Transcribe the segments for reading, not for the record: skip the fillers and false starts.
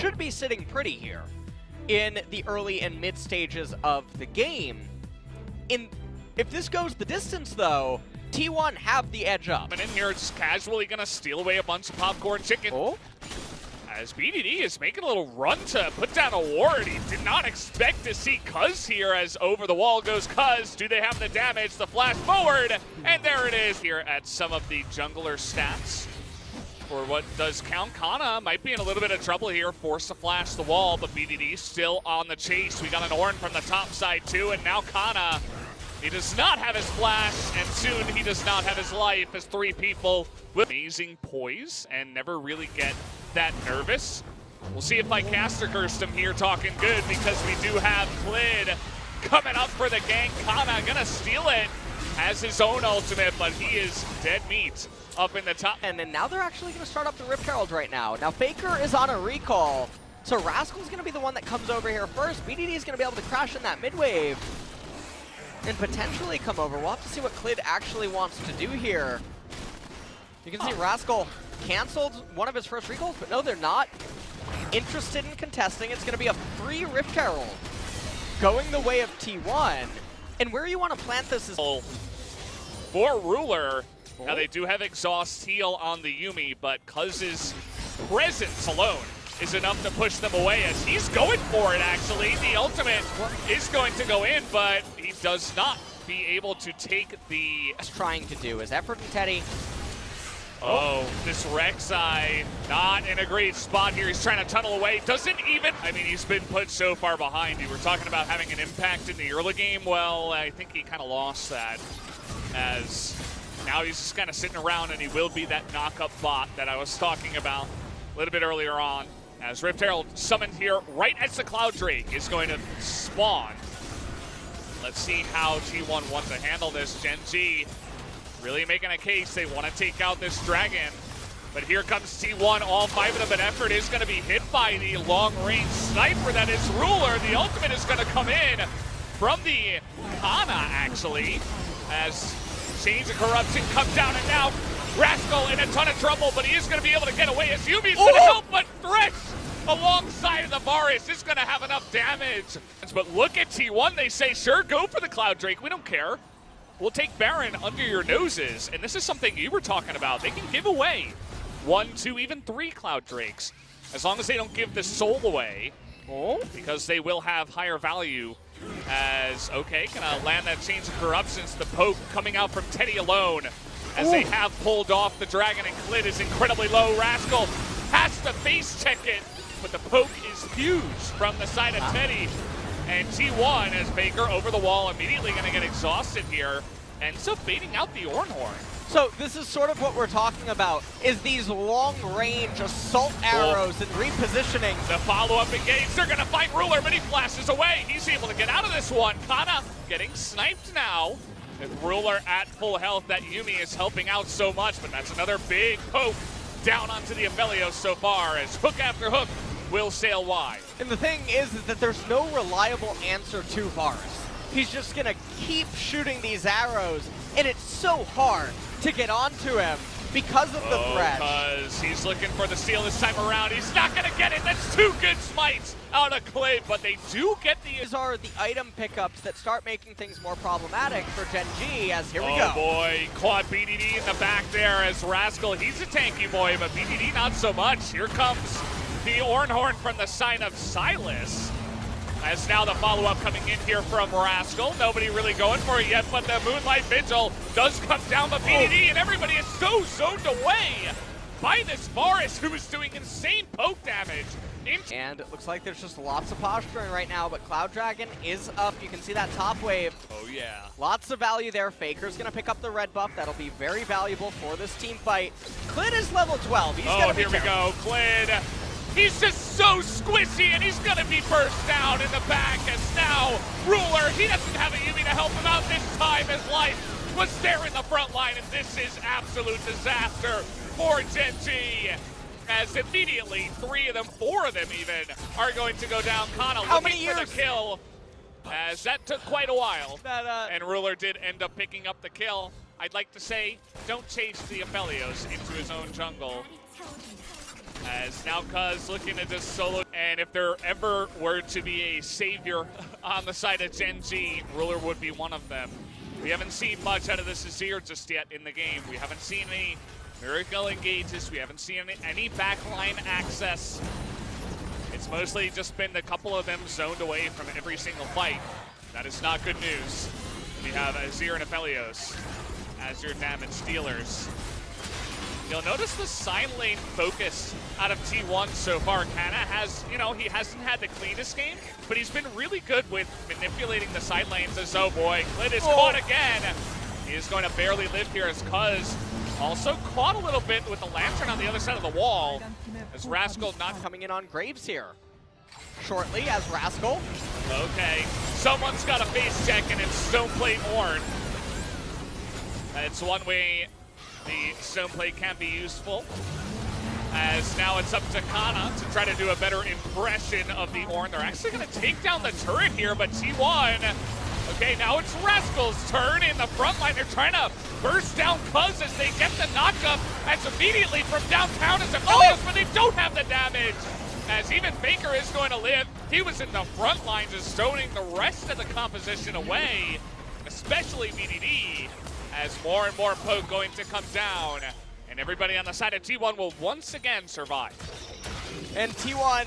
should be sitting pretty here in the early and mid stages of the game. If this goes the distance, though, T1 have the edge up. And in here, it's casually going to steal away a bunch of popcorn chicken. Oh. As BDD is making a little run to put down a ward. He did not expect to see Cuz here as over the wall goes Cuz. Do they have the damage? The flash forward, and there it is here at some of the jungler stats. For what does count, Kana might be in a little bit of trouble here, forced to flash the wall, but BDD still on the chase. We got an Ornn from the top side too, and now Kana, he does not have his flash, and soon he does not have his life as three people with amazing poise and never really get that nervous. We'll see if I caster cursed him here talking good, because we do have Klid coming up for the gank. Kana gonna steal it as his own ultimate, but he is dead meat up in the top. And then now they're actually gonna start up the Rift Herald right now. Now Faker is on a recall, so Rascal's gonna be the one that comes over here first. BDD is gonna be able to crash in that mid wave and potentially come over. We'll have to see what Klid actually wants to do here. You can see Rascal canceled one of his first recalls, but no, they're not interested in contesting. It's going to be a free Rift Herald going the way of T1. And where you want to plant this is for Ruler. Now they do have exhaust heal on the Yuumi, but Cuz's presence alone is enough to push them away as he's going for it, actually. The ultimate is going to go in, but he does not be able to take the... trying to do is Effort and Teddy. Oh, this Rek'Sai not in a great spot here. He's trying to tunnel away. Doesn't even... I mean, he's been put so far behind. You were talking about having an impact in the early game. Well, I think he kind of lost that, as now he's just kind of sitting around, and he will be that knock-up bot that I was talking about a little bit earlier on. As Rift Herald summoned here right as the Cloud Drake is going to spawn. Let's see how T1 wants to handle this. Gen.G really making a case. They want to take out this dragon. But here comes T1, all five of them, but Effort is going to be hit by the long-range sniper that is Ruler. The ultimate is going to come in from the Kana, actually, as Chains of Corruption comes down, and now Rascal in a ton of trouble, but he is going to be able to get away as Yuumi's going to help, but Thresh alongside of the Varus is going to have enough damage. But look at T1, they say, sure, go for the Cloud Drake, we don't care. We'll take Baron under your noses, and this is something you were talking about. They can give away 1, 2, even 3 Cloud Drakes, as long as they don't give the soul away, because they will have higher value. As, okay, gonna land that Chains of Corruptions, the poke coming out from Teddy alone, as they have pulled off the dragon, and Klid is incredibly low. Rascal has to face check it, but the poke is huge from the side of Teddy. And T1, as Baker over the wall, immediately going to get exhausted here, and so baiting out the Ornhorn. So this is sort of what we're talking about, is these long-range assault arrows and repositioning. The follow-up engage, they're going to fight Ruler, but he flashes away. He's able to get out of this one. Kana getting sniped now. With Ruler at full health, that Yuumi is helping out so much, but that's another big poke down onto the Aphelios so far, as hook after hook will sail wide. And the thing is that there's no reliable answer to Varus. He's just gonna keep shooting these arrows, and it's so hard to get onto him because of the threat. Because he's looking for the steal this time around. He's not gonna get it. That's 2 good smites out of Klid, but they do get the... These are the item pickups that start making things more problematic for Gen.G, as here we go. Oh boy, caught BDD in the back there as Rascal. He's a tanky boy, but BDD not so much. Here comes the Ornhorn from the side of Silas. As now the follow-up coming in here from Rascal. Nobody really going for it yet, but the Moonlight Vigil does come down, but BDD and everybody is so zoned away by this Varus, who is doing insane poke damage. And it looks like there's just lots of posturing right now, but Cloud Dragon is up. You can see that top wave. Oh yeah. Lots of value there. Faker's gonna pick up the red buff. That'll be very valuable for this team fight. Klid is level 12. He's gonna be here we go. Klid. He's just so squishy, and he's going to be burst down in the back, as now Ruler, he doesn't have a Yuumi to help him out this time. His life was there in the front line, and this is absolute disaster for Gen.G. As immediately 3 of them, 4 of them even, are going to go down. Kana looking for the kill, as that took quite a while. And Ruler did end up picking up the kill. I'd like to say, don't chase the Aphelios into his own jungle. As now Cuz looking to just solo, and if there ever were to be a savior on the side of Gen.G, Ruler would be one of them. We haven't seen much out of this Azir just yet in the game. We haven't seen any miracle engages, we haven't seen any backline access. It's mostly just been a couple of them zoned away from every single fight. That is not good news. We have Azir and Aphelios as your damage dealers. You'll notice the side lane focus out of T1 so far. Kana has, he hasn't had the cleanest game, but he's been really good with manipulating the side lanes as, oh boy, Clit is caught again. He is going to barely live here as Cuz also caught a little bit with the Lantern on the other side of the wall. As Rascal not coming in on Graves here. Shortly as Rascal. Okay, someone's got a face check and it's Stoneplate Ornn. It's one way the Stoneplate can be useful. As now it's up to Kana to try to do a better impression of the Ornn. They're actually going to take down the turret here, but T1, okay, now it's Rascal's turn in the front line. They're trying to burst down Cuz as they get the knockup. As immediately from downtown as Aphelios, but they don't have the damage. As even Faker is going to live. He was in the front line just stoning the rest of the composition away, especially BDD. As more and more poke going to come down, and everybody on the side of T1 will once again survive. And T1,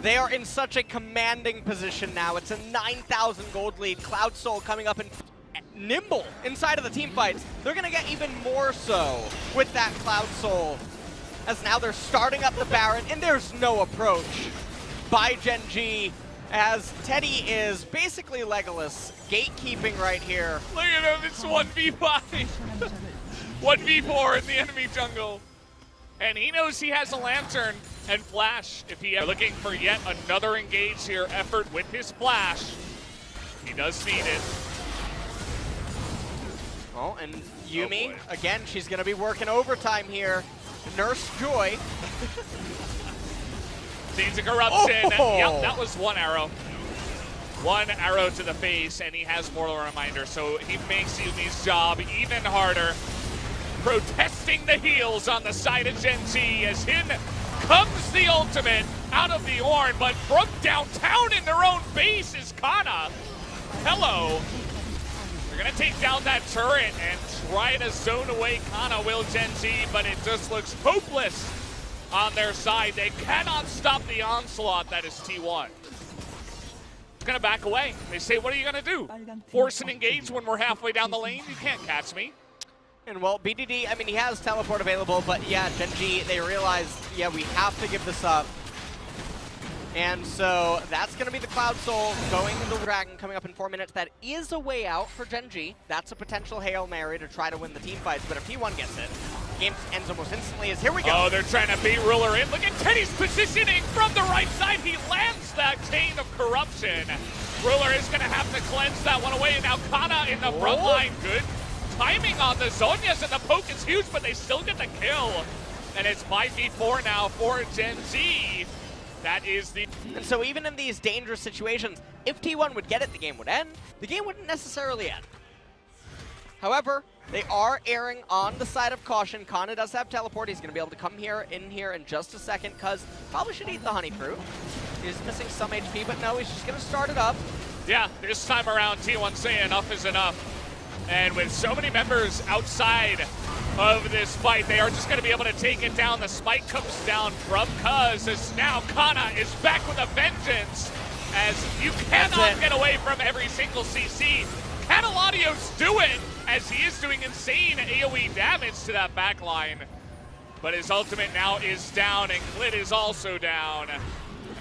they are in such a commanding position now. It's a 9,000 gold lead. Cloud Soul coming up and nimble inside of the team fights. They're going to get even more so with that Cloud Soul, as now they're starting up the Baron, and there's no approach by Gen.G, as Teddy is basically Legolas, gatekeeping right here. Look at him, it's 1v5. 1v4 in the enemy jungle. And he knows he has a Lantern and Flash. If he is looking for yet another engage here, effort with his Flash, he does need it. Oh, and Yuumi, again, she's going to be working overtime here. Nurse Joy. Seeds of corruption. Oh! Yep, that was one arrow. One arrow to the face, and he has Mortal Reminder, so he makes Yuumi's job even harder. Protesting the heals on the side of Gen.G as in comes the ultimate out of the Ornn, but from downtown in their own base is Kana. Hello. They're gonna take down that turret and try to zone away Kana, will Gen.G, but it just looks hopeless on their side. They cannot stop the onslaught that is T1. It's gonna back away. They say, what are you gonna do? Force an engage when we're halfway down the lane? You can't catch me. And well, BDD, I mean, he has teleport available, but yeah, Gen.G, they realized, yeah, we have to give this up. And so that's going to be the Cloud Soul going into the Dragon coming up in 4 minutes. That is a way out for Gen.G. That's a potential Hail Mary to try to win the team fights, but if T1 gets it, game ends almost instantly as here we go. Oh, they're trying to beat Ruler in. Look at Teddy's positioning from the right side. He lands that chain of corruption. Ruler is going to have to cleanse that one away. And now Kana in the front line. Good timing on the Zhonya's, and the poke is huge, but they still get the kill. And it's 5v4 now for Gen.G. That is the... And so even in these dangerous situations, if T1 would get it, the game would end. The game wouldn't necessarily end. However, they are erring on the side of caution. Kana does have teleport. He's going to be able to come in here in just a second, because probably should eat the honey fruit. He's missing some HP, but no, he's just going to start it up. Yeah, this time around, T1 saying enough is enough. And with so many members outside of this fight, they are just going to be able to take it down. The spike comes down from Cuz, as now Kana is back with a vengeance, as you cannot get away from every single CC. Can Eladios do it, as he is doing insane AoE damage to that backline? But his ultimate now is down, and Clit is also down. And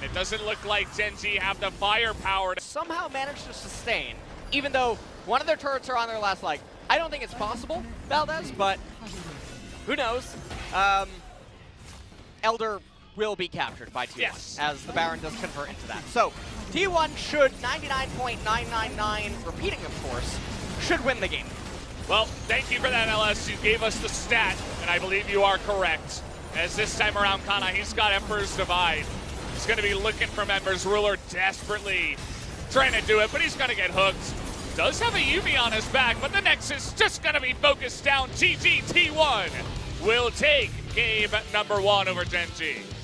it doesn't look like Gen.G have the firepower to somehow manage to sustain, even though one of their turrets are on their last leg. I don't think it's possible, Valdez, but who knows? Elder will be captured by T1, yes, as the Baron does convert into that. So T1 should 99.999, repeating of course, should win the game. Well, thank you for that, LS. You gave us the stat, and I believe you are correct. As this time around, Kana, he's got Emperor's Divide. He's going to be looking for members. Ruler desperately trying to do it, but he's going to get hooked. Does have a Yuumi on his back, but the Nexus just going to be focused down. GG T1 will take game number 1 over Gen.G.